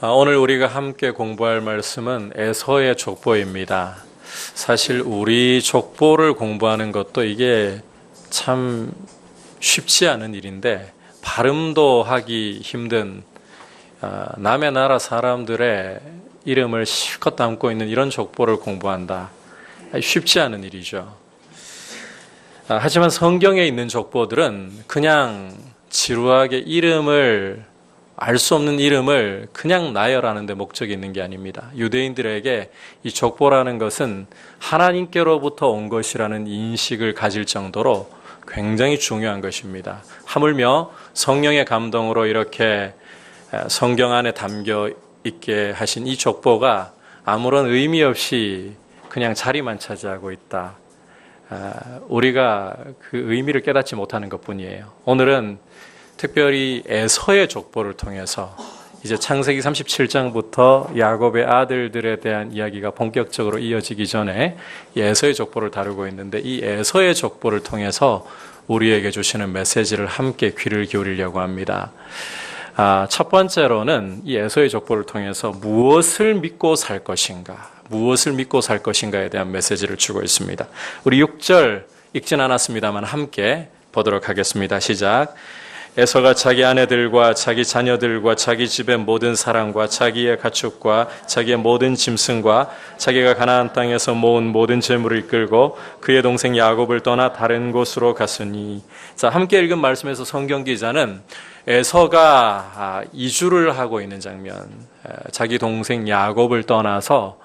오늘 우리가 함께 공부할 말씀은 에서의 족보입니다. 사실 우리 족보를 공부하는 것도 이게 참 쉽지 않은 일인데 발음도 하기 힘든 남의 나라 사람들의 이름을 실컷 담고 있는 이런 족보를 공부한다. 쉽지 않은 일이죠. 하지만 성경에 있는 족보들은 그냥 지루하게 알 수 없는 이름을 그냥 나열하는 데 목적이 있는 게 아닙니다. 유대인들에게 이 족보라는 것은 하나님께로부터 온 것이라는 인식을 가질 정도로 굉장히 중요한 것입니다. 하물며 성령의 감동으로 이렇게 성경 안에 담겨 있게 하신 이 족보가 아무런 의미 없이 그냥 자리만 차지하고 있다. 우리가 그 의미를 깨닫지 못하는 것뿐이에요. 오늘은 특별히 에서의 족보를 통해서 이제 창세기 37장부터 야곱의 아들들에 대한 이야기가 본격적으로 이어지기 전에 이 에서의 족보를 다루고 있는데, 이 에서의 족보를 통해서 우리에게 주시는 메시지를 함께 귀를 기울이려고 합니다. 첫 번째로는 이 에서의 족보를 통해서 무엇을 믿고 살 것인가에 대한 메시지를 주고 있습니다. 우리 6절 읽진 않았습니다만 함께 보도록 하겠습니다. 시작. 에서가 자기 아내들과 자기 자녀들과 자기 집의 모든 사람과 자기의 가축과 자기의 모든 짐승과 자기가 가나안 땅에서 모은 모든 재물을 이끌고 그의 동생 야곱을 떠나 다른 곳으로 갔으니. 자, 함께 읽은 말씀에서 성경 기자는 에서가 이주를 하고 있는 장면, 자기 동생 야곱을 떠나서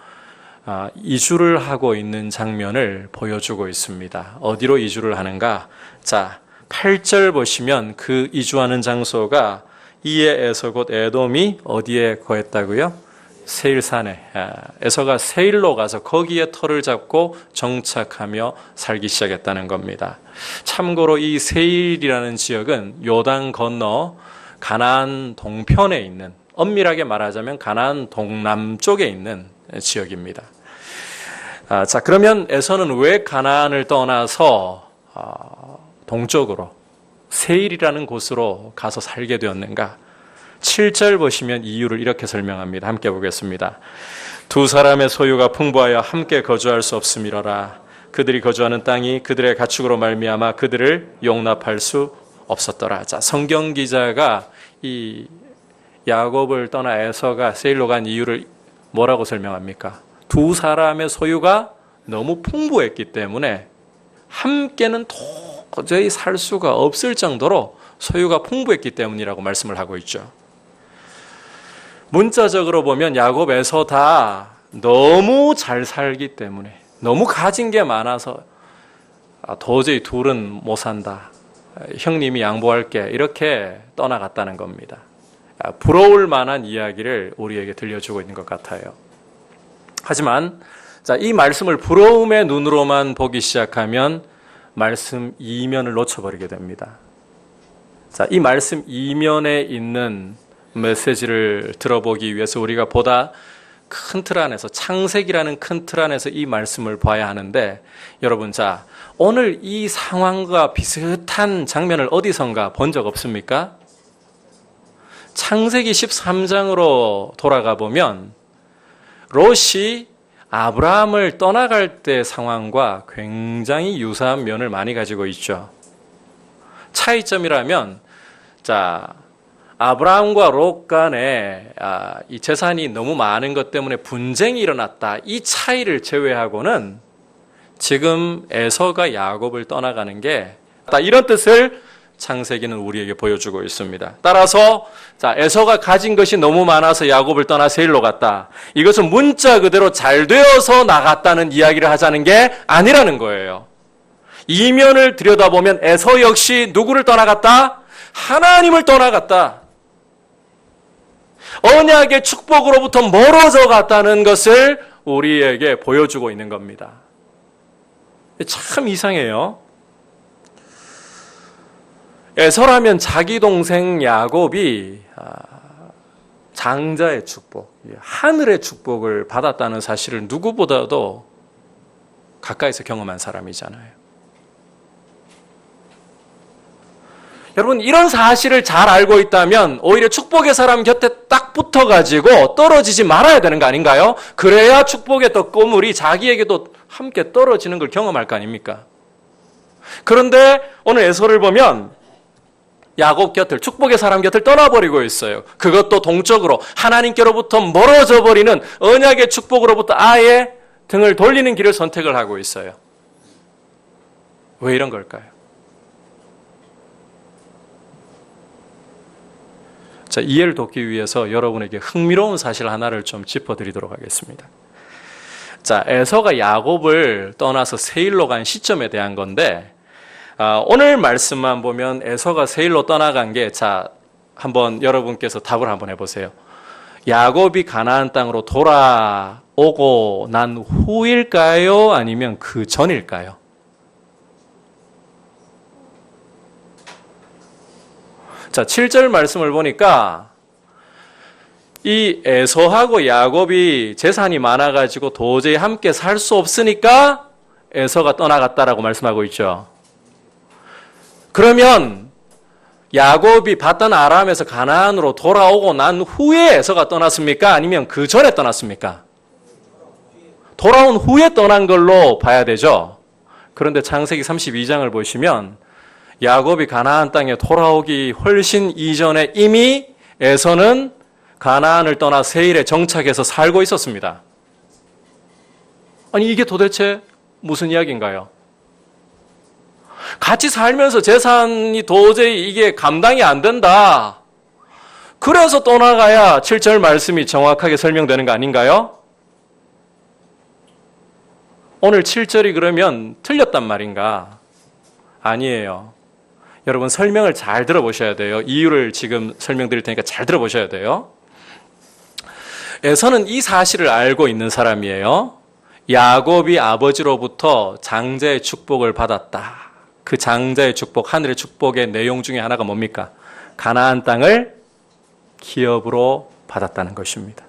이주를 하고 있는 장면을 보여주고 있습니다. 어디로 이주를 하는가? 자, 8절 보시면 그 이주하는 장소가 이에 에서 곧 에돔이 어디에 거했다고요? 세일산에. 에서가 세일로 가서 거기에 터를 잡고 정착하며 살기 시작했다는 겁니다. 참고로 이 세일이라는 지역은 요단 건너 가나안 동편에 있는, 엄밀하게 말하자면 가나안 동남쪽에 있는 지역입니다. 자, 그러면 에서는 왜 가나안을 떠나서 동쪽으로 세일이라는 곳으로 가서 살게 되었는가? 7절 보시면 이유를 이렇게 설명합니다. 함께 보겠습니다. 두 사람의 소유가 풍부하여 함께 거주할 수 없음이로라. 그들이 거주하는 땅이 그들의 가축으로 말미암아 그들을 용납할 수 없었더라. 자, 성경 기자가 이 야곱을 떠나 에서가 세일로 간 이유를 뭐라고 설명합니까? 두 사람의 소유가 너무 풍부했기 때문에 함께는 도저히 살 수가 없을 정도로 소유가 풍부했기 때문이라고 말씀을 하고 있죠. 문자적으로 보면 야곱, 에서 다 너무 잘 살기 때문에, 너무 가진 게 많아서 도저히 둘은 못 산다, 형님이 양보할게, 이렇게 떠나갔다는 겁니다. 부러울 만한 이야기를 우리에게 들려주고 있는 것 같아요. 하지만 이 말씀을 부러움의 눈으로만 보기 시작하면 말씀 이면을 놓쳐버리게 됩니다. 자, 이 말씀 이면에 있는 메시지를 들어보기 위해서 우리가 보다 큰 틀 안에서, 창세기라는 큰 틀 안에서 이 말씀을 봐야 하는데, 여러분, 자, 오늘 이 상황과 비슷한 장면을 어디선가 본 적 없습니까? 창세기 13장으로 돌아가 보면 롯이 아브라함을 떠나갈 때 상황과 굉장히 유사한 면을 많이 가지고 있죠. 차이점이라면, 자, 아브라함과 롯 간에 이 재산이 너무 많은 것 때문에 분쟁이 일어났다, 이 차이를 제외하고는 지금 에서가 야곱을 떠나가는 게 이런 뜻을 창세기는 우리에게 보여주고 있습니다. 따라서 자, 에서가 가진 것이 너무 많아서 야곱을 떠나 세일로 갔다, 이것은 문자 그대로 잘 되어서 나갔다는 이야기를 하자는 게 아니라는 거예요. 이면을 들여다보면 에서 역시 누구를 떠나갔다? 하나님을 떠나갔다. 언약의 축복으로부터 멀어져 갔다는 것을 우리에게 보여주고 있는 겁니다. 참 이상해요. 에서라면 자기 동생 야곱이 장자의 축복, 하늘의 축복을 받았다는 사실을 누구보다도 가까이서 경험한 사람이잖아요. 여러분, 이런 사실을 잘 알고 있다면 오히려 축복의 사람 곁에 딱 붙어가지고 떨어지지 말아야 되는 거 아닌가요? 그래야 축복의 떡고물이 자기에게도 함께 떨어지는 걸 경험할 거 아닙니까? 그런데 오늘 에서를 보면 야곱 곁을, 축복의 사람 곁을 떠나버리고 있어요. 그것도 동적으로 하나님께로부터 멀어져 버리는 언약의 축복으로부터 아예 등을 돌리는 길을 선택을 하고 있어요. 왜 이런 걸까요? 자, 이해를 돕기 위해서 여러분에게 흥미로운 사실 하나를 좀 짚어드리도록 하겠습니다. 자, 에서가 야곱을 떠나서 세일로 간 시점에 대한 건데, 오늘 말씀만 보면 에서가 세일로 떠나간 게, 자, 한번 여러분께서 답을 한번 해보세요. 야곱이 가나안 땅으로 돌아오고 난 후일까요? 아니면 그 전일까요? 자, 7절 말씀을 보니까 이 에서하고 야곱이 재산이 많아가지고 도저히 함께 살 수 없으니까 에서가 떠나갔다라고 말씀하고 있죠. 그러면 야곱이 바단 아람에서 가나안으로 돌아오고 난 후에 에서가 떠났습니까? 아니면 그 전에 떠났습니까? 돌아온 후에 떠난 걸로 봐야 되죠. 그런데 창세기 32장을 보시면 야곱이 가나안 땅에 돌아오기 훨씬 이전에 이미 에서는 가나안을 떠나 세일에 정착해서 살고 있었습니다. 아니, 이게 도대체 무슨 이야기인가요? 같이 살면서 재산이 도저히 이게 감당이 안 된다. 그래서 떠나가야 7절 말씀이 정확하게 설명되는 거 아닌가요? 오늘 7절이 그러면 틀렸단 말인가? 아니에요. 여러분, 설명을 잘 들어보셔야 돼요. 이유를 지금 설명드릴 테니까 잘 들어보셔야 돼요. 에서는 이 사실을 알고 있는 사람이에요. 야곱이 아버지로부터 장자의 축복을 받았다. 그 장자의 축복, 하늘의 축복의 내용 중에 하나가 뭡니까? 가나안 땅을 기업으로 받았다는 것입니다.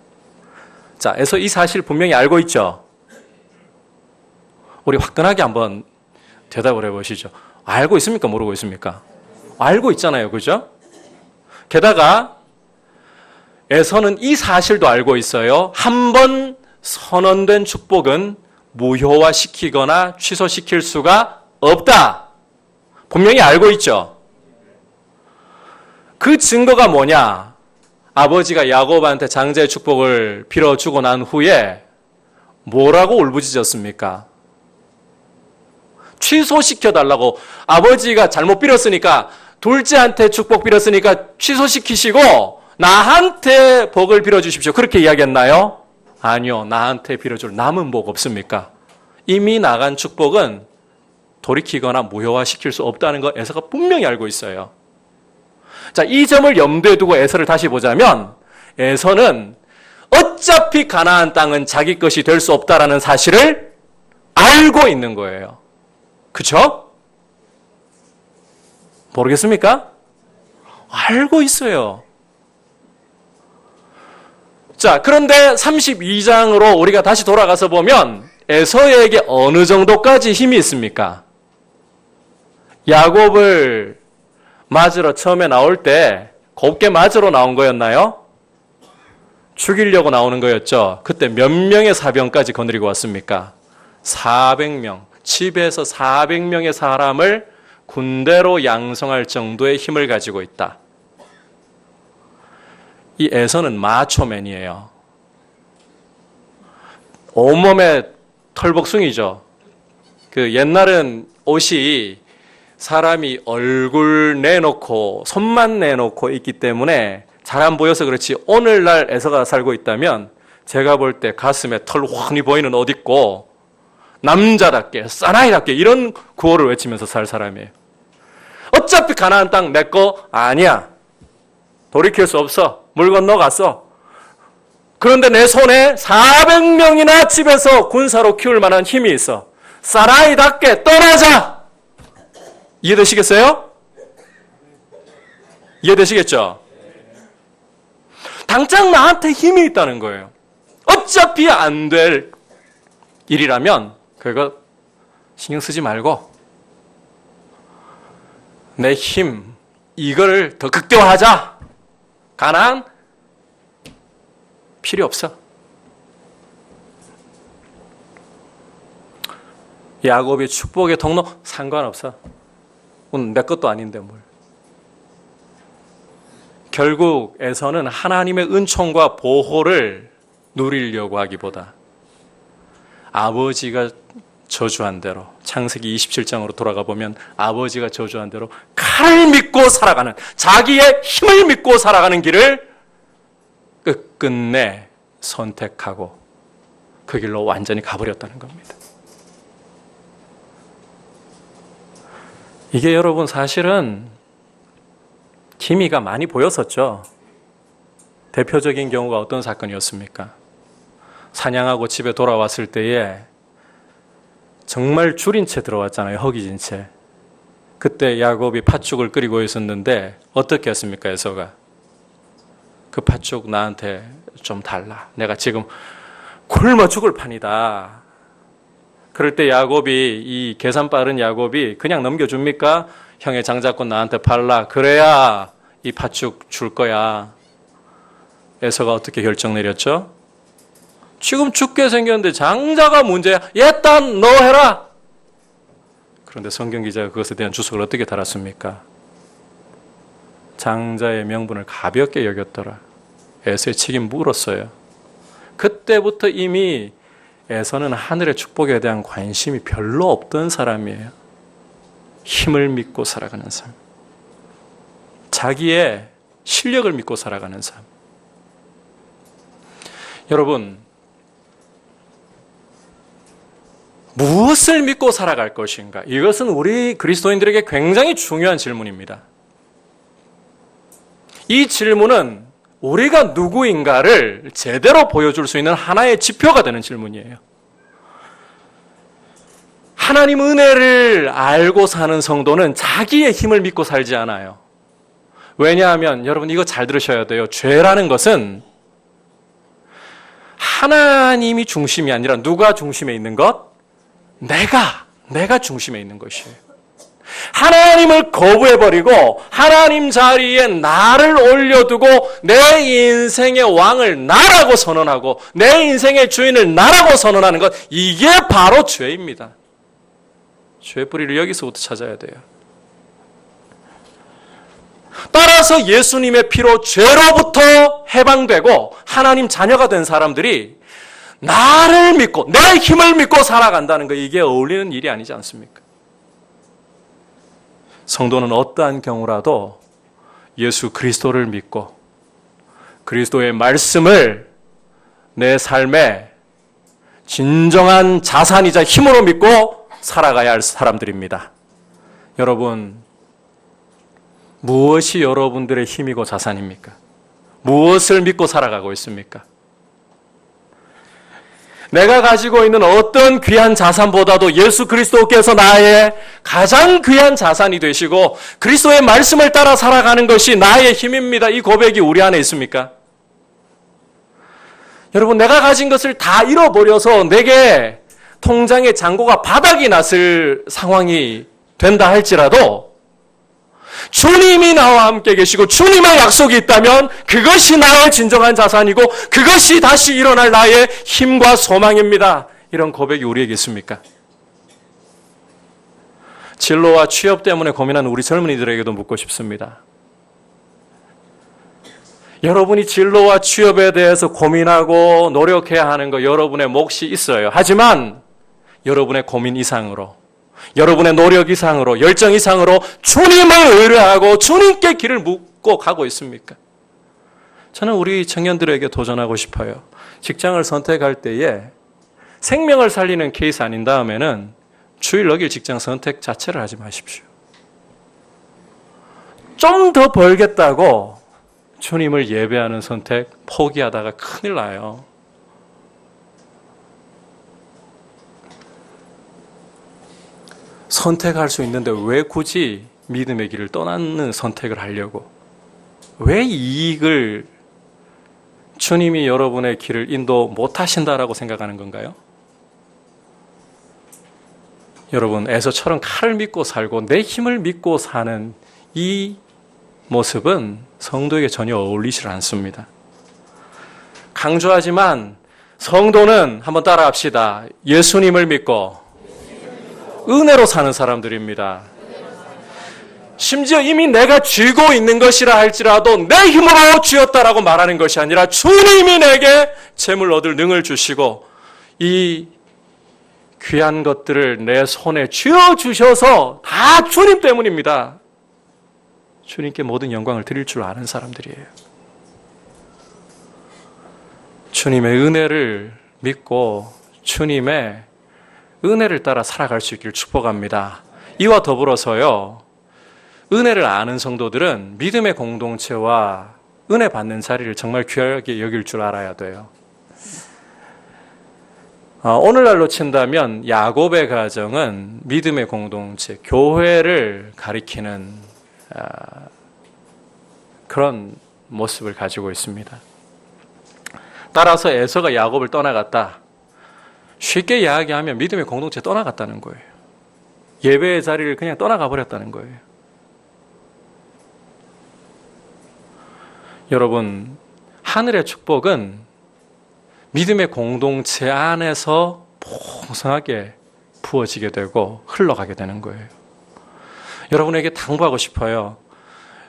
자, 에서 이 사실 분명히 알고 있죠? 우리 화끈하게 한번 대답을 해보시죠. 알고 있습니까? 모르고 있습니까? 알고 있잖아요. 그죠? 게다가 에서는 이 사실도 알고 있어요. 한 번 선언된 축복은 무효화시키거나 취소시킬 수가 없다. 분명히 알고 있죠. 그 증거가 뭐냐? 아버지가 야곱한테 장자의 축복을 빌어주고 난 후에 뭐라고 울부짖었습니까? 취소시켜달라고. 아버지가 잘못 빌었으니까, 둘째한테 축복 빌었으니까 취소시키시고 나한테 복을 빌어주십시오. 그렇게 이야기했나요? 아니요. 나한테 빌어줄 남은 복 없습니까? 이미 나간 축복은 돌이키거나 무효화시킬 수 없다는 거 에서가 분명히 알고 있어요. 자, 이 점을 염두에 두고 에서를 다시 보자면, 에서는 어차피 가나안 땅은 자기 것이 될 수 없다라는 사실을 알고 있는 거예요. 그쵸? 모르겠습니까? 알고 있어요. 자, 그런데 32장으로 우리가 다시 돌아가서 보면 에서에게 어느 정도까지 힘이 있습니까? 야곱을 맞으러 처음에 나올 때 곱게 맞으러 나온 거였나요? 죽이려고 나오는 거였죠. 그때 몇 명의 사병까지 거느리고 왔습니까? 400명. 집에서 400명의 사람을 군대로 양성할 정도의 힘을 가지고 있다. 이 에서는 마초맨이에요. 온몸에 털복숭이죠. 그 옛날은 옷이 사람이 얼굴 내놓고 손만 내놓고 있기 때문에 잘 안 보여서 그렇지, 오늘날 에서가 살고 있다면 제가 볼 때 가슴에 털 훤히 보이는 옷 입고 남자답게 사나이답게 이런 구호를 외치면서 살 사람이에요. 어차피 가나안 땅 내 거 아니야. 돌이킬 수 없어. 물 건너갔어. 그런데 내 손에 400명이나 집에서 군사로 키울 만한 힘이 있어. 사나이답게 떠나자. 이해되시겠어요? 이해되시겠죠? 당장 나한테 힘이 있다는 거예요. 어차피 안 될 일이라면 그거 신경 쓰지 말고 내 힘, 이걸 더 극대화하자. 가나안 필요 없어. 야곱의 축복의 통로 상관없어. 내 것도 아닌데 뭘. 결국 에서는 하나님의 은총과 보호를 누리려고 하기보다 아버지가 저주한 대로, 창세기 27장으로 돌아가 보면 아버지가 저주한 대로 칼을 믿고 살아가는, 자기의 힘을 믿고 살아가는 길을 끝끝내 선택하고 그 길로 완전히 가버렸다는 겁니다. 이게 여러분 사실은 기미가 많이 보였었죠. 대표적인 경우가 어떤 사건이었습니까? 사냥하고 집에 돌아왔을 때에 정말 줄인 채 들어왔잖아요. 허기진 채. 그때 야곱이 팥죽을 끓이고 있었는데 어떻게 했습니까? 에서가 그 팥죽 나한테 좀 달라. 내가 지금 굶어 죽을 판이다. 그럴 때 야곱이, 이 계산 빠른 야곱이 그냥 넘겨줍니까? 형의 장자권 나한테 팔라. 그래야 이 팥죽 줄 거야. 에서가 어떻게 결정 내렸죠? 지금 죽게 생겼는데 장자가 문제야. 일단 너 해라. 그런데 성경 기자가 그것에 대한 주석을 어떻게 달았습니까? 장자의 명분을 가볍게 여겼더라. 에서의 책임 물었어요. 그때부터 이미 에서는 하늘의 축복에 대한 관심이 별로 없던 사람이에요. 힘을 믿고 살아가는 삶. 자기의 실력을 믿고 살아가는 삶. 여러분, 무엇을 믿고 살아갈 것인가? 이것은 우리 그리스도인들에게 굉장히 중요한 질문입니다. 이 질문은 우리가 누구인가를 제대로 보여줄 수 있는 하나의 지표가 되는 질문이에요. 하나님 은혜를 알고 사는 성도는 자기의 힘을 믿고 살지 않아요. 왜냐하면 여러분 이거 잘 들으셔야 돼요. 죄라는 것은 하나님이 중심이 아니라 누가 중심에 있는 것? 내가 중심에 있는 것이에요. 하나님을 거부해버리고 하나님 자리에 나를 올려두고 내 인생의 왕을 나라고 선언하고 내 인생의 주인을 나라고 선언하는 것, 이게 바로 죄입니다. 죄의 뿌리를 여기서부터 찾아야 돼요. 따라서 예수님의 피로 죄로부터 해방되고 하나님 자녀가 된 사람들이 나를 믿고 내 힘을 믿고 살아간다는 거, 이게 어울리는 일이 아니지 않습니까? 성도는 어떠한 경우라도 예수 그리스도를 믿고 그리스도의 말씀을 내 삶의 진정한 자산이자 힘으로 믿고 살아가야 할 사람들입니다. 여러분, 무엇이 여러분들의 힘이고 자산입니까? 무엇을 믿고 살아가고 있습니까? 내가 가지고 있는 어떤 귀한 자산보다도 예수 그리스도께서 나의 가장 귀한 자산이 되시고 그리스도의 말씀을 따라 살아가는 것이 나의 힘입니다. 이 고백이 우리 안에 있습니까? 여러분, 내가 가진 것을 다 잃어버려서 내게 통장의 잔고가 바닥이 났을 상황이 된다 할지라도 주님이 나와 함께 계시고 주님의 약속이 있다면 그것이 나의 진정한 자산이고 그것이 다시 일어날 나의 힘과 소망입니다. 이런 고백이 우리에게 있습니까? 진로와 취업 때문에 고민하는 우리 젊은이들에게도 묻고 싶습니다. 여러분이 진로와 취업에 대해서 고민하고 노력해야 하는 거 여러분의 몫이 있어요. 하지만 여러분의 고민 이상으로, 여러분의 노력 이상으로, 열정 이상으로 주님을 의뢰하고 주님께 길을 묻고 가고 있습니까? 저는 우리 청년들에게 도전하고 싶어요. 직장을 선택할 때에 생명을 살리는 케이스 아닌 다음에는 주일 어길 직장 선택 자체를 하지 마십시오. 좀 더 벌겠다고 주님을 예배하는 선택 포기하다가 큰일 나요. 선택할 수 있는데 왜 굳이 믿음의 길을 떠나는 선택을 하려고? 왜 이익을 주님이 여러분의 길을 인도 못하신다라고 생각하는 건가요? 여러분, 에서처럼 칼을 믿고 살고 내 힘을 믿고 사는 이 모습은 성도에게 전혀 어울리지 않습니다. 강조하지만 성도는 한번 따라합시다. 예수님을 믿고 은혜로 사는 사람들입니다. 심지어 이미 내가 쥐고 있는 것이라 할지라도 내 힘으로 쥐었다라고 말하는 것이 아니라 주님이 내게 재물 얻을 능을 주시고 이 귀한 것들을 내 손에 쥐어주셔서 다 주님 때문입니다. 주님께 모든 영광을 드릴 줄 아는 사람들이에요. 주님의 은혜를 믿고 주님의 은혜를 따라 살아갈 수 있기를 축복합니다. 이와 더불어서요, 은혜를 아는 성도들은 믿음의 공동체와 은혜 받는 자리를 정말 귀하게 여길 줄 알아야 돼요. 오늘날로 친다면 야곱의 가정은 믿음의 공동체, 교회를 가리키는 그런 모습을 가지고 있습니다. 따라서 에서가 야곱을 떠나갔다. 쉽게 이야기하면 믿음의 공동체 떠나갔다는 거예요. 예배의 자리를 그냥 떠나가 버렸다는 거예요. 여러분, 하늘의 축복은 믿음의 공동체 안에서 풍성하게 부어지게 되고 흘러가게 되는 거예요. 여러분에게 당부하고 싶어요.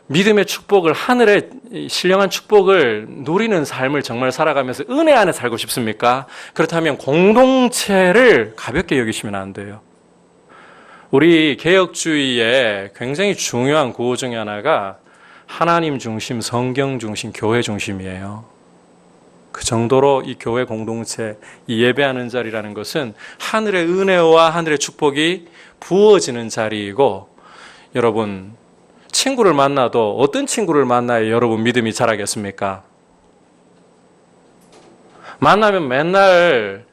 믿음의 축복을, 하늘의 신령한 축복을 누리는 삶을 정말 살아가면서 은혜 안에 살고 싶습니까? 그렇다면 공동체를 가볍게 여기시면 안 돼요. 우리 개혁주의의 굉장히 중요한 구호 중에 하나가 하나님 중심, 성경 중심, 교회 중심이에요. 그 정도로 이 교회 공동체, 이 예배하는 자리라는 것은 하늘의 은혜와 하늘의 축복이 부어지는 자리이고, 여러분, 친구를 만나도 어떤 친구를 만나야 여러분 믿음이 자라겠습니까? 만나면 맨날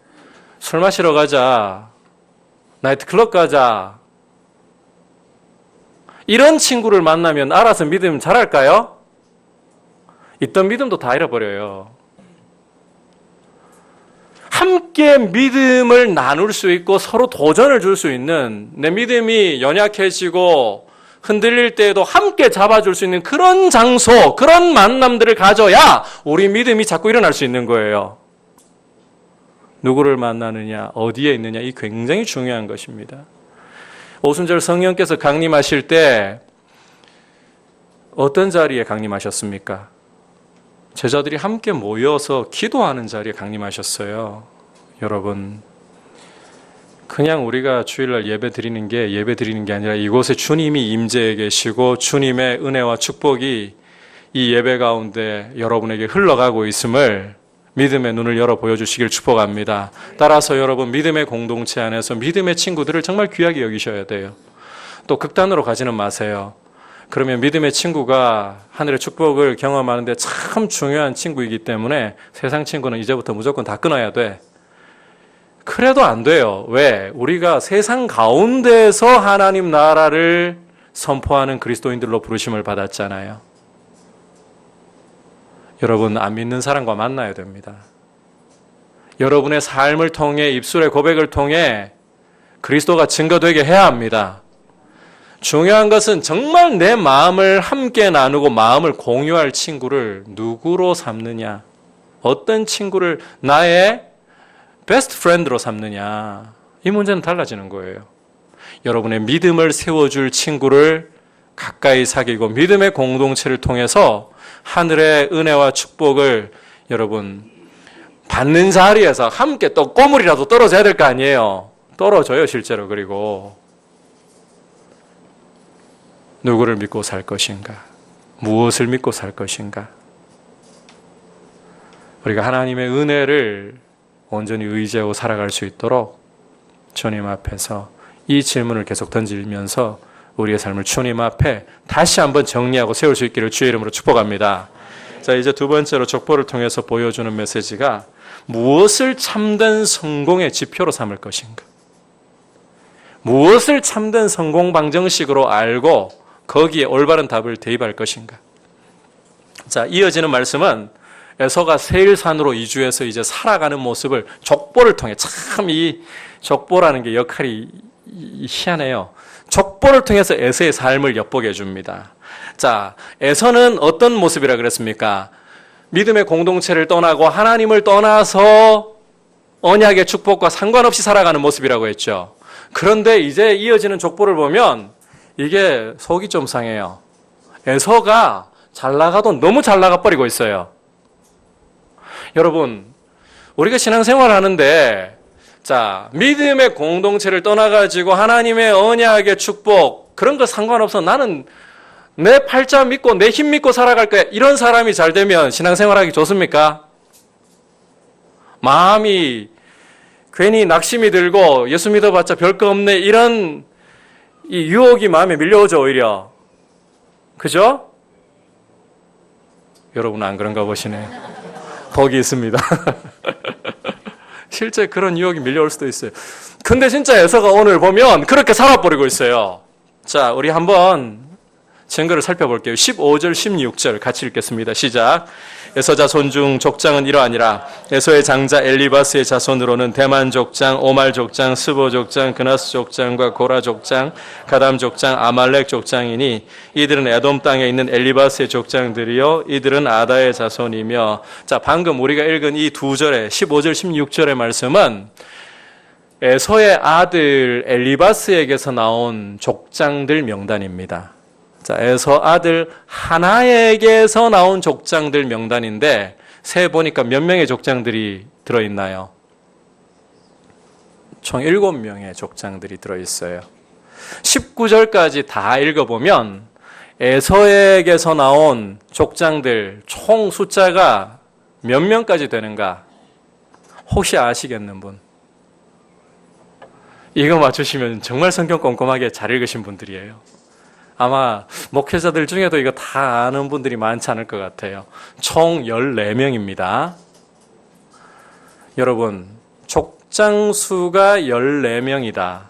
술 마시러 가자, 나이트클럽 가자, 이런 친구를 만나면 알아서 믿음 자랄까요? 있던 믿음도 다 잃어버려요. 함께 믿음을 나눌 수 있고 서로 도전을 줄 수 있는, 내 믿음이 연약해지고 흔들릴 때에도 함께 잡아줄 수 있는 그런 장소, 그런 만남들을 가져야 우리 믿음이 자꾸 일어날 수 있는 거예요. 누구를 만나느냐, 어디에 있느냐, 이 굉장히 중요한 것입니다. 오순절 성령께서 강림하실 때 어떤 자리에 강림하셨습니까? 제자들이 함께 모여서 기도하는 자리에 강림하셨어요. 여러분, 그냥 우리가 주일날 예배 드리는 게 아니라 이곳에 주님이 임재해 계시고 주님의 은혜와 축복이 이 예배 가운데 여러분에게 흘러가고 있음을 믿음의 눈을 열어 보여주시길 축복합니다. 따라서 여러분, 믿음의 공동체 안에서 믿음의 친구들을 정말 귀하게 여기셔야 돼요. 또 극단으로 가지는 마세요. 그러면 믿음의 친구가 하늘의 축복을 경험하는데 참 중요한 친구이기 때문에 세상 친구는 이제부터 무조건 다 끊어야 돼. 그래도 안 돼요. 왜? 우리가 세상 가운데서 하나님 나라를 선포하는 그리스도인들로 부르심을 받았잖아요. 여러분, 안 믿는 사람과 만나야 됩니다. 여러분의 삶을 통해, 입술의 고백을 통해 그리스도가 증거되게 해야 합니다. 중요한 것은 정말 내 마음을 함께 나누고 마음을 공유할 친구를 누구로 삼느냐, 어떤 친구를 나의 베스트 프렌드로 삼느냐, 이 문제는 달라지는 거예요. 여러분의 믿음을 세워줄 친구를 가까이 사귀고 믿음의 공동체를 통해서 하늘의 은혜와 축복을 여러분 받는 자리에서 함께 또 꼬물이라도 떨어져야 될 거 아니에요. 떨어져요, 실제로. 그리고 누구를 믿고 살 것인가? 무엇을 믿고 살 것인가? 우리가 하나님의 은혜를 온전히 의지하고 살아갈 수 있도록 주님 앞에서 이 질문을 계속 던지면서 우리의 삶을 주님 앞에 다시 한번 정리하고 세울 수 있기를 주의 이름으로 축복합니다. 자, 이제 두 번째로 족보를 통해서 보여주는 메시지가 무엇을 참된 성공의 지표로 삼을 것인가? 무엇을 참된 성공 방정식으로 알고 거기에 올바른 답을 대입할 것인가? 자, 이어지는 말씀은 에서가 세일산으로 이주해서 이제 살아가는 모습을 족보를 통해, 참 이 족보라는 게 역할이 희한해요. 족보를 통해서 에서의 삶을 엿보게 해줍니다. 자, 에서는 어떤 모습이라 그랬습니까? 믿음의 공동체를 떠나고 하나님을 떠나서 언약의 축복과 상관없이 살아가는 모습이라고 했죠. 그런데 이제 이어지는 족보를 보면 이게 속이 좀 상해요. 에서가 잘 나가도 너무 잘 나가 버리고 있어요. 여러분, 우리가 신앙생활 하는데 자, 믿음의 공동체를 떠나가지고 하나님의 언약의 축복 그런 거 상관없어. 나는 내 팔자 믿고 내 힘 믿고 살아갈 거야. 이런 사람이 잘 되면 신앙생활하기 좋습니까? 마음이 괜히 낙심이 들고 예수 믿어봤자 별거 없네 이런 이 유혹이 마음에 밀려오죠 오히려. 그죠? 여러분 안 그런가 보시네. 복이 있습니다. 실제 그런 유혹이 밀려올 수도 있어요. 근데 진짜 에서가 오늘 보면 그렇게 살아버리고 있어요. 자, 우리 한번 증거를 살펴볼게요. 15절, 16절 같이 읽겠습니다. 시작. 에서 자손 중 족장은 이러하니라. 에서의 장자 엘리바스의 자손으로는 대만 족장, 오말 족장, 스보 족장, 그나스 족장과 고라 족장, 가담 족장, 아말렉 족장이니 이들은 에돔 땅에 있는 엘리바스의 족장들이요 이들은 아다의 자손이며. 자, 방금 우리가 읽은 이 두 절의 15절, 16절의 말씀은 에서의 아들 엘리바스에게서 나온 족장들 명단입니다. 자, 에서 아들 하나에게서 나온 족장들 명단인데 세 보니까 몇 명의 족장들이 들어있나요? 총 7명의 족장들이 들어있어요. 19절까지 다 읽어보면 에서에게서 나온 족장들 총 숫자가 몇 명까지 되는가? 혹시 아시겠는 분? 이거 맞추시면 정말 성경 꼼꼼하게 잘 읽으신 분들이에요. 아마 목회자들 중에도 이거 다 아는 분들이 많지 않을 것 같아요. 총 14명입니다. 여러분, 족장 수가 14명이다.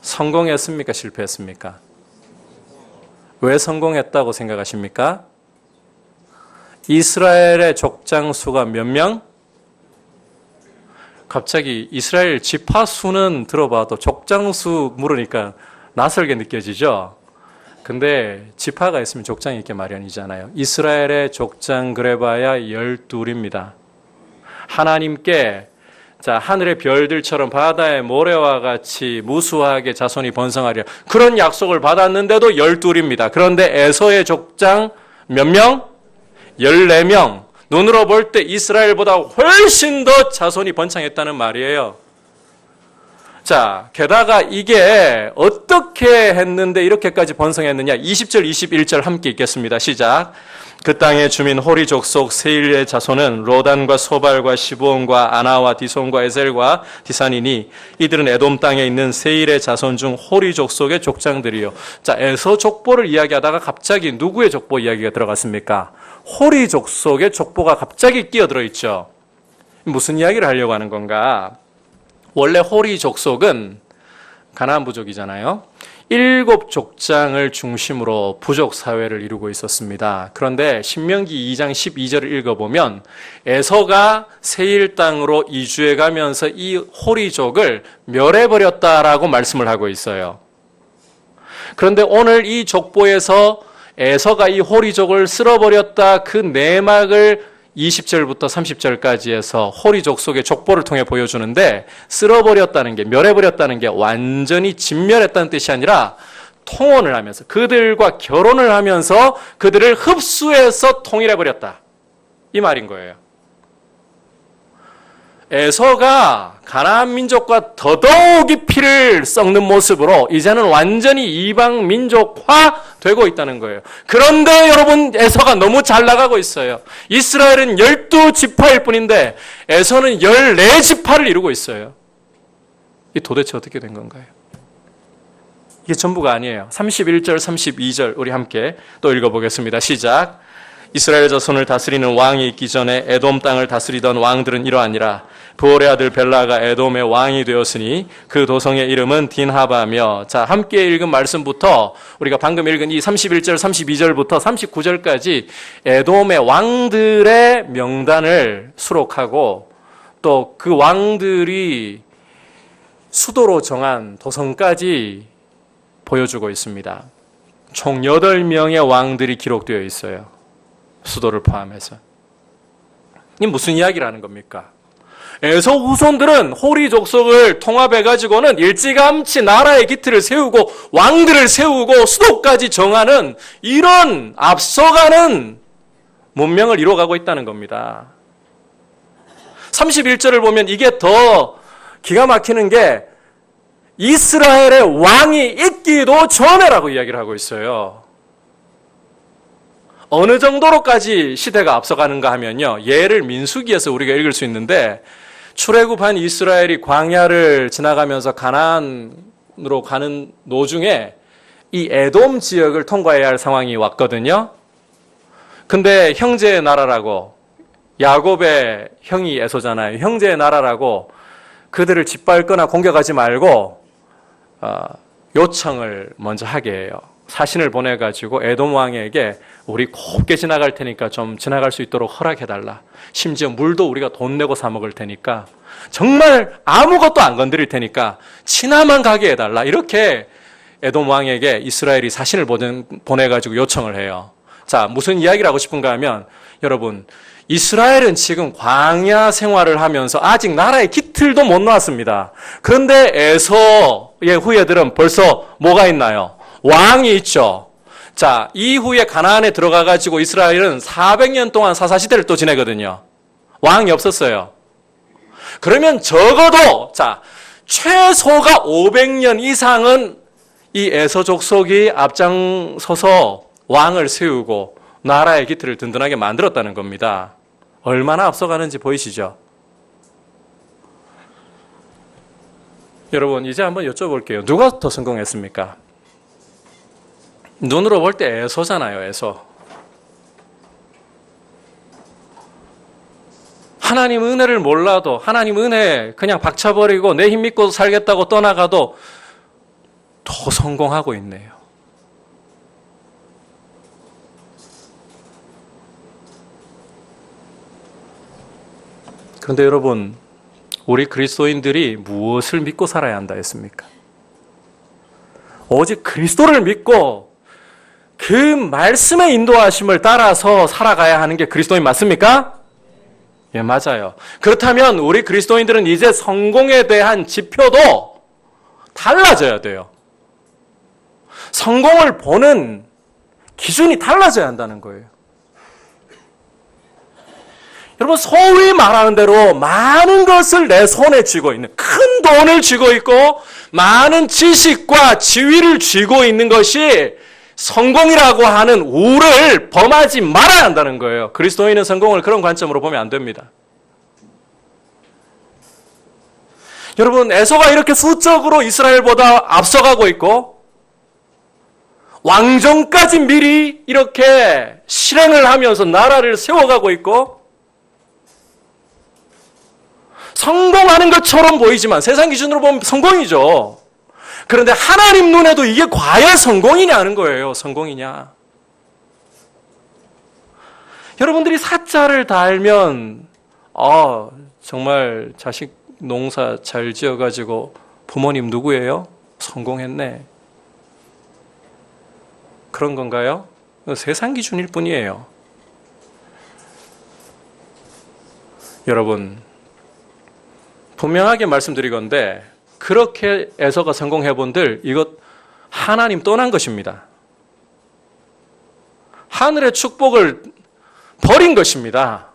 성공했습니까? 실패했습니까? 왜 성공했다고 생각하십니까? 이스라엘의 족장 수가 몇 명? 갑자기 이스라엘 지파 수는 들어봐도 족장 수 물으니까 낯설게 느껴지죠? 근데 지파가 있으면 족장이 있게 마련이잖아요. 이스라엘의 족장 그래봐야 12입니다. 하나님께 자 하늘의 별들처럼 바다의 모래와 같이 무수하게 자손이 번성하리라 그런 약속을 받았는데도 12입니다. 그런데 에서의 족장 몇 명? 14명. 눈으로 볼 때 이스라엘보다 훨씬 더 자손이 번창했다는 말이에요. 자, 게다가 이게 어떻게 했는데 이렇게까지 번성했느냐? 20절, 21절 함께 읽겠습니다. 시작. 그 땅의 주민 호리 족속 세일의 자손은 로단과 소발과 시브온과 아나와 디손과 에셀과 디산이니 이들은 에돔 땅에 있는 세일의 자손 중 호리 족속의 족장들이요. 자, 에서 족보를 이야기하다가 갑자기 누구의 족보 이야기가 들어갔습니까? 호리 족속의 족보가 갑자기 끼어들어 있죠. 무슨 이야기를 하려고 하는 건가? 원래 호리 족속은 가나안 부족이잖아요. 7족장을 중심으로 부족 사회를 이루고 있었습니다. 그런데 신명기 2장 12절을 읽어보면 에서가 세일 땅으로 이주해 가면서 이 호리족을 멸해버렸다라고 말씀을 하고 있어요. 그런데 오늘 이 족보에서 에서가 이 호리족을 쓸어버렸다 그 내막을 20절부터 30절까지 해서 호리 족속의 족보를 통해 보여주는데 쓸어버렸다는 게 멸해버렸다는 게 완전히 진멸했다는 뜻이 아니라 통혼을 하면서 그들과 결혼을 하면서 그들을 흡수해서 통일해버렸다. 이 말인 거예요. 에서가 가나안 민족과 더더욱이 피를 썩는 모습으로 이제는 완전히 이방 민족화 되고 있다는 거예요. 그런데 여러분 에서가 너무 잘 나가고 있어요. 이스라엘은 12지파일 뿐인데 에서는 14지파를 이루고 있어요. 이 도대체 어떻게 된 건가요? 이게 전부가 아니에요. 31절, 32절 우리 함께 또 읽어보겠습니다. 시작. 이스라엘 자손을 다스리는 왕이 있기 전에 에돔 땅을 다스리던 왕들은 이러하니라. 부올의 아들 벨라가 에돔의 왕이 되었으니 그 도성의 이름은 딘하바며. 자, 함께 읽은 말씀부터 우리가 방금 읽은 이 31절, 32절부터 39절까지 에돔의 왕들의 명단을 수록하고 또 그 왕들이 수도로 정한 도성까지 보여주고 있습니다. 총 8명의 왕들이 기록되어 있어요. 수도를 포함해서. 이 무슨 이야기를 하는 겁니까? 에서 후손들은 호리 족속을 통합해가지고는 일찌감치 나라의 기틀을 세우고 왕들을 세우고 수도까지 정하는 이런 앞서가는 문명을 이루어가고 있다는 겁니다. 31절을 보면 이게 더 기가 막히는 게 이스라엘의 왕이 있기도 전에라고 이야기를 하고 있어요. 어느 정도로까지 시대가 앞서가는가 하면요. 예를 민수기에서 우리가 읽을 수 있는데 출애굽한 이스라엘이 광야를 지나가면서 가나안으로 가는 도중에 이 에돔 지역을 통과해야 할 상황이 왔거든요. 근데 형제의 나라라고, 야곱의 형이 에서잖아요. 형제의 나라라고 그들을 짓밟거나 공격하지 말고 요청을 먼저 하게 해요. 사신을 보내가지고 에돔 왕에게 우리 곱게 지나갈 테니까 좀 지나갈 수 있도록 허락해달라. 심지어 물도 우리가 돈 내고 사 먹을 테니까 정말 아무것도 안 건드릴 테니까 친하만 가게 해달라. 이렇게 에돔 왕에게 이스라엘이 사신을 보내가지고 요청을 해요. 자, 무슨 이야기를 하고 싶은가 하면 여러분, 이스라엘은 지금 광야 생활을 하면서 아직 나라의 기틀도 못 놓았습니다. 그런데 에서의 후예들은 벌써 뭐가 있나요? 왕이 있죠. 자, 이후에 가나안에 들어가가지고 이스라엘은 400년 동안 사사시대를 또 지내거든요. 왕이 없었어요. 그러면 적어도, 자, 최소가 500년 이상은 이 에서 족속이 앞장서서 왕을 세우고 나라의 기틀을 든든하게 만들었다는 겁니다. 얼마나 앞서가는지 보이시죠? 여러분, 이제 한번 여쭤볼게요. 누가 더 성공했습니까? 눈으로 볼 때 에서잖아요, 에서. 하나님 은혜를 몰라도, 하나님 은혜 그냥 박차버리고 내 힘 믿고 살겠다고 떠나가도 더 성공하고 있네요. 그런데 여러분, 우리 그리스도인들이 무엇을 믿고 살아야 한다 했습니까? 오직 그리스도를 믿고 그 말씀의 인도하심을 따라서 살아가야 하는 게 그리스도인 맞습니까? 예, 맞아요. 그렇다면 우리 그리스도인들은 이제 성공에 대한 지표도 달라져야 돼요. 성공을 보는 기준이 달라져야 한다는 거예요. 여러분, 소위 말하는 대로 많은 것을 내 손에 쥐고 있는, 큰 돈을 쥐고 있고 많은 지식과 지위를 쥐고 있는 것이 성공이라고 하는 우를 범하지 말아야 한다는 거예요. 그리스도인은 성공을 그런 관점으로 보면 안 됩니다. 여러분, 에서가 이렇게 수적으로 이스라엘보다 앞서가고 있고 왕정까지 미리 이렇게 실행을 하면서 나라를 세워가고 있고 성공하는 것처럼 보이지만 세상 기준으로 보면 성공이죠. 그런데 하나님 눈에도 이게 과연 성공이냐는 거예요. 성공이냐. 여러분들이 사자를 달면 정말 자식 농사 잘 지어가지고 부모님 누구예요? 성공했네. 그런 건가요? 세상 기준일 뿐이에요. 여러분, 분명하게 말씀드리건대 그렇게 에서가 성공해 본들 이것 하나님 떠난 것입니다. 하늘의 축복을 버린 것입니다.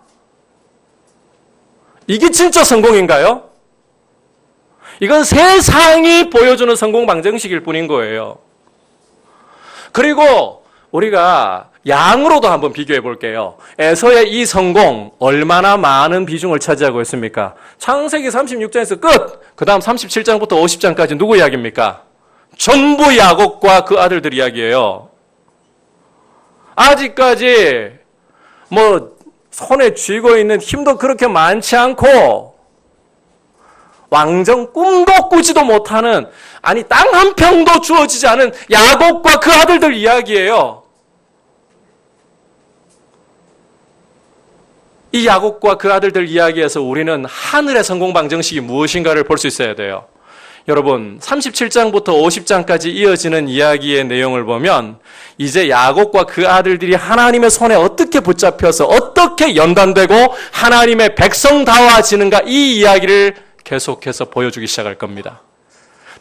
이게 진짜 성공인가요? 이건 세상이 보여주는 성공 방정식일 뿐인 거예요. 그리고 우리가 양으로도 한번 비교해 볼게요. 에서의 이 성공 얼마나 많은 비중을 차지하고 있습니까? 창세기 36장에서 끝! 그 다음 37장부터 50장까지 누구 이야기입니까? 전부 야곱과 그 아들들 이야기예요. 아직까지 손에 쥐고 있는 힘도 그렇게 많지 않고 왕정 꿈도 꾸지도 못하는, 아니 땅 한 평도 주어지지 않은 야곱과 그 아들들 이야기예요. 이 야곱과 그 아들들 이야기에서 우리는 하늘의 성공 방정식이 무엇인가를 볼 수 있어야 돼요. 여러분 37장부터 50장까지 이어지는 이야기의 내용을 보면 이제 야곱과 그 아들들이 하나님의 손에 어떻게 붙잡혀서 어떻게 연단되고 하나님의 백성다워지는가, 이 이야기를 계속해서 보여주기 시작할 겁니다.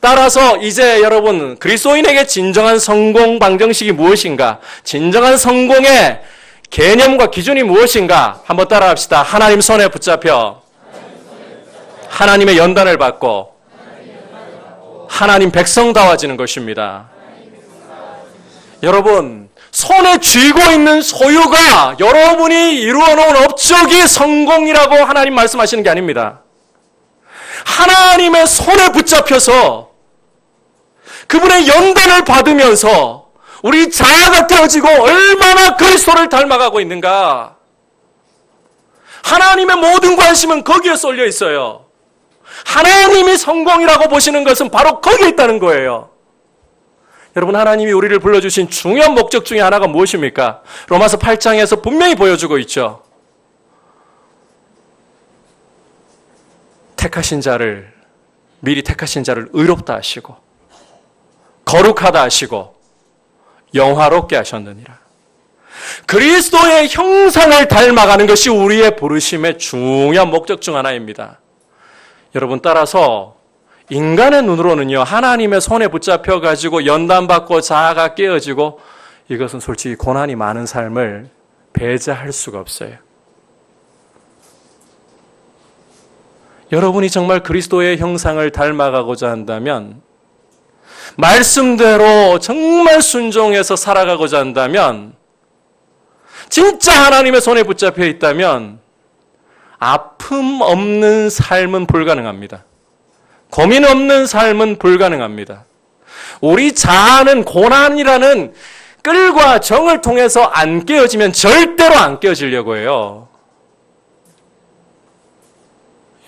따라서 이제 여러분, 그리스도인에게 진정한 성공 방정식이 무엇인가, 진정한 성공의 개념과 기준이 무엇인가 한번 따라합시다. 하나님 손에 붙잡혀 하나님의 연단을 받고 하나님 백성다워지는 것입니다. 여러분, 손에 쥐고 있는 소유가 여러분이 이루어놓은 업적이 성공이라고 하나님 말씀하시는 게 아닙니다. 하나님의 손에 붙잡혀서 그분의 연단을 받으면서 우리 자아가 깨어지고 얼마나 그리스도를 닮아가고 있는가. 하나님의 모든 관심은 거기에 쏠려 있어요. 하나님이 성공이라고 보시는 것은 바로 거기에 있다는 거예요. 여러분, 하나님이 우리를 불러주신 중요한 목적 중에 하나가 무엇입니까? 로마서 8장에서 분명히 보여주고 있죠. 미리 택하신 자를 의롭다 하시고 거룩하다 하시고 영화롭게 하셨느니라. 그리스도의 형상을 닮아가는 것이 우리의 부르심의 중요한 목적 중 하나입니다. 여러분, 따라서 인간의 눈으로는요, 하나님의 손에 붙잡혀가지고 연단받고 자아가 깨어지고 이것은 솔직히 고난이 많은 삶을 배제할 수가 없어요. 여러분이 정말 그리스도의 형상을 닮아가고자 한다면, 말씀대로 정말 순종해서 살아가고자 한다면, 진짜 하나님의 손에 붙잡혀 있다면 아픔 없는 삶은 불가능합니다. 고민 없는 삶은 불가능합니다. 우리 자아는 고난이라는 끌과 정을 통해서 안 깨어지면 절대로 안 깨어지려고 해요.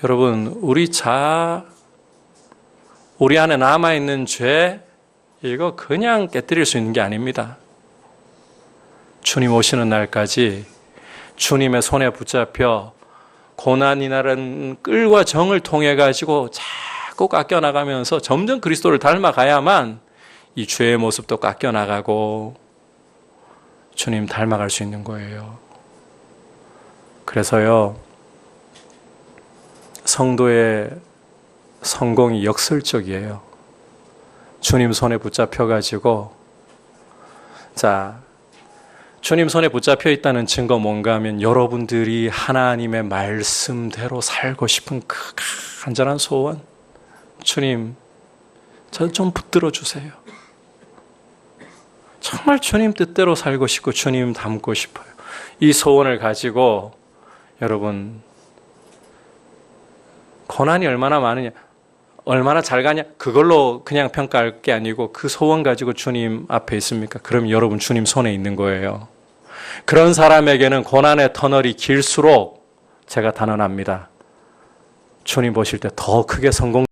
여러분, 우리 안에 남아있는 죄, 이거 그냥 깨뜨릴 수 있는 게 아닙니다. 주님 오시는 날까지 주님의 손에 붙잡혀 고난이라는 끌과 정을 통해 가지고 자꾸 깎여나가면서 점점 그리스도를 닮아가야만 이 죄의 모습도 깎여나가고 주님 닮아갈 수 있는 거예요. 그래서요, 성도의 성공이 역설적이에요. 주님 손에 붙잡혀 가지고, 주님 손에 붙잡혀 있다는 증거 뭔가 하면 여러분들이 하나님의 말씀대로 살고 싶은 그 간절한 소원, 주님, 저 좀 붙들어 주세요. 정말 주님 뜻대로 살고 싶고 주님 닮고 싶어요. 이 소원을 가지고 여러분, 고난이 얼마나 많으냐, 얼마나 잘 가냐, 그걸로 그냥 평가할 게 아니고 그 소원 가지고 주님 앞에 있습니까? 그럼 여러분 주님 손에 있는 거예요. 그런 사람에게는 고난의 터널이 길수록 제가 단언합니다. 주님 보실 때 더 크게 성공